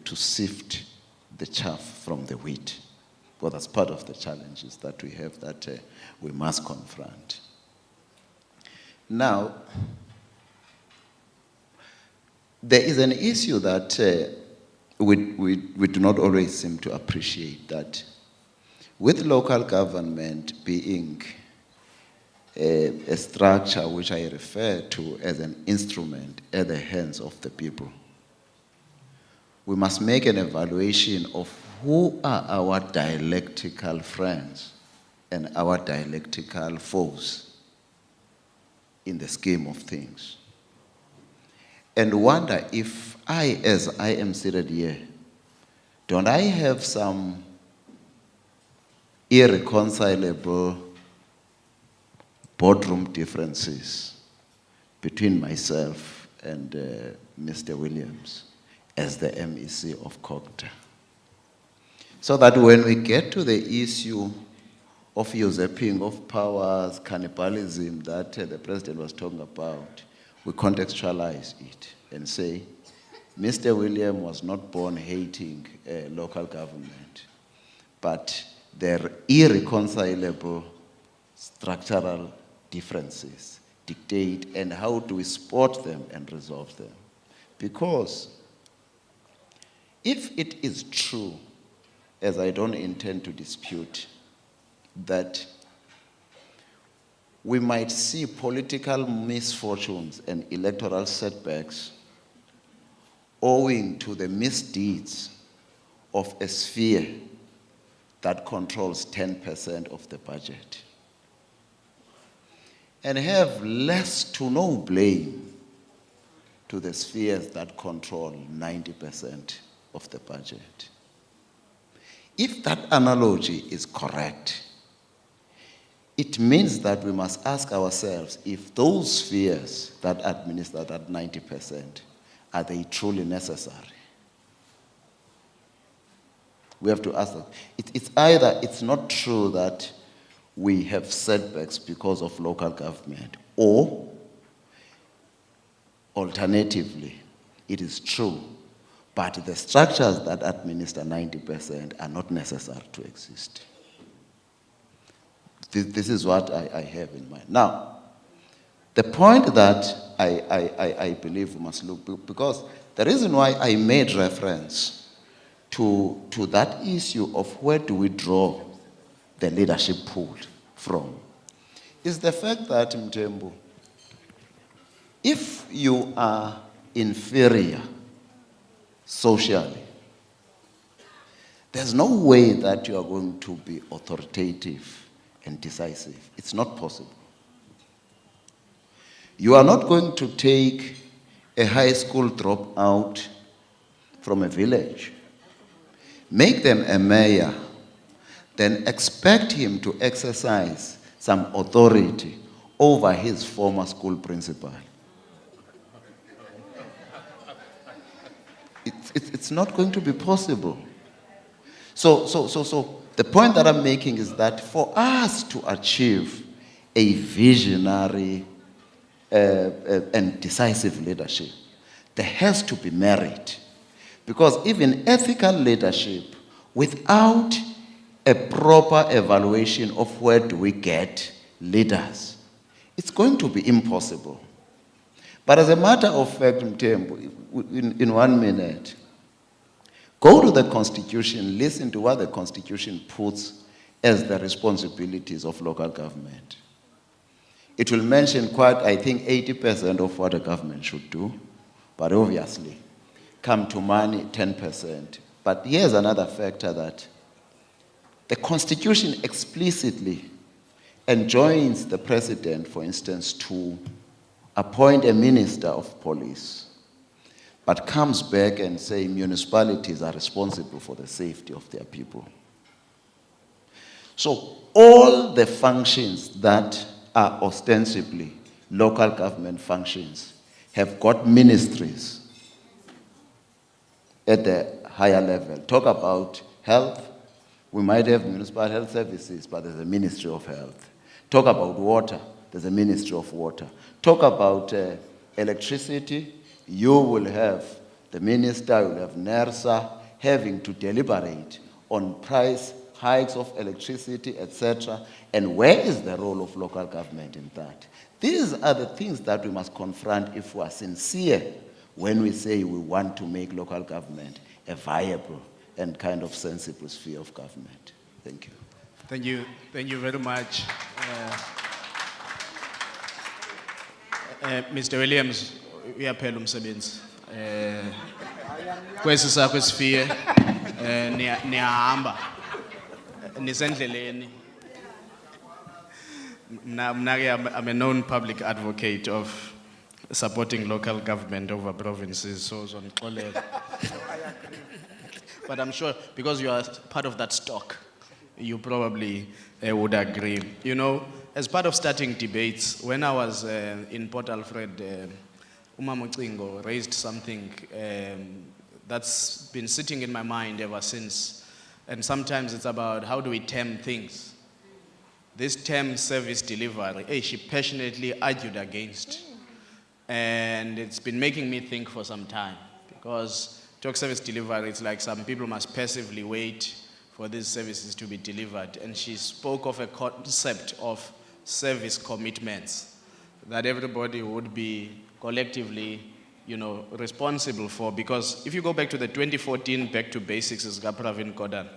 to sift the chaff from the wheat. Well, that's part of the challenges that we have that we must confront. Now, there is an issue that we do not always seem to appreciate, that with local government being a structure which I refer to as an instrument at the hands of the people, we must make an evaluation of who are our dialectical friends and our dialectical foes in the scheme of things. And wonder if I, as I am seated here, don't I have some irreconcilable boardroom differences between myself and Mr. Williams as the MEC of COGTA? So that when we get to the issue of usurping of powers, cannibalism that the president was talking about, we contextualize it and say, Mr. William was not born hating local government, but there are irreconcilable structural differences dictate, and how do we spot them and resolve them? Because if it is true, as I don't intend to dispute, that we might see political misfortunes and electoral setbacks owing to the misdeeds of a sphere that controls 10% of the budget, and have less to no blame to the spheres that control 90% of the budget. If that analogy is correct, it means that we must ask ourselves if those spheres that administer that 90%, are they truly necessary? We have to ask that. It's either it's not true that we have setbacks because of local government, or alternatively, it is true, but the structures that administer 90% are not necessary to exist. This is what I have in mind. Now, the point that I believe we must look, because the reason why I made reference to that issue of where do we draw the leadership pool from, is the fact that, Mthembu, if you are inferior socially, there's no way that you are going to be authoritative and decisive. It's not possible. You are not going to take a high school dropout from a village, make them a mayor, then expect him to exercise some authority over his former school principal. It's not going to be possible. So the point that I'm making is that for us to achieve a visionary and decisive leadership, there has to be merit. Because even ethical leadership, without a proper evaluation of where do we get leaders, it's going to be impossible. But as a matter of fact, Mthembu, in 1 minute, go to the Constitution, listen to what the Constitution puts as the responsibilities of local government. It will mention quite, I think, 80% of what a government should do, but obviously, come to money, 10%. But here's another factor, that the Constitution explicitly enjoins the president, for instance, to appoint a minister of police, but comes back and say municipalities are responsible for the safety of their people. So all the functions that are ostensibly local government functions have got ministries at the higher level. Talk about health, we might have municipal health services, but there's a Ministry of Health. Talk about water, there's a Ministry of Water. Talk about electricity, you will have the the minister, you'll have NERSA having to deliberate on price hikes of electricity, etc. And where is the role of local government in that? These are the things that we must confront if we are sincere when we say we want to make local government a viable and kind of sensible sphere of government. Thank you. Thank you. Thank you very much. Mr. Williams, uyaphela umsebenzi. Kwesi sakho sphere niyahamba nisendleleni. I'm a known public advocate of supporting local government over provinces, so but I'm sure because you are part of that stock, you probably would agree. You know, as part of starting debates, when I was in Port Alfred, Umamucingo raised something that's been sitting in my mind ever since. And sometimes it's about how do we term things. This term service delivery, she passionately argued against. And it's been making me think for some time, because talk service delivery, it's like some people must passively wait for these services to be delivered. And she spoke of a concept of service commitments that everybody would be collectively, responsible for. Because if you go back to the 2014 Back to Basics, is Pravin Kodan,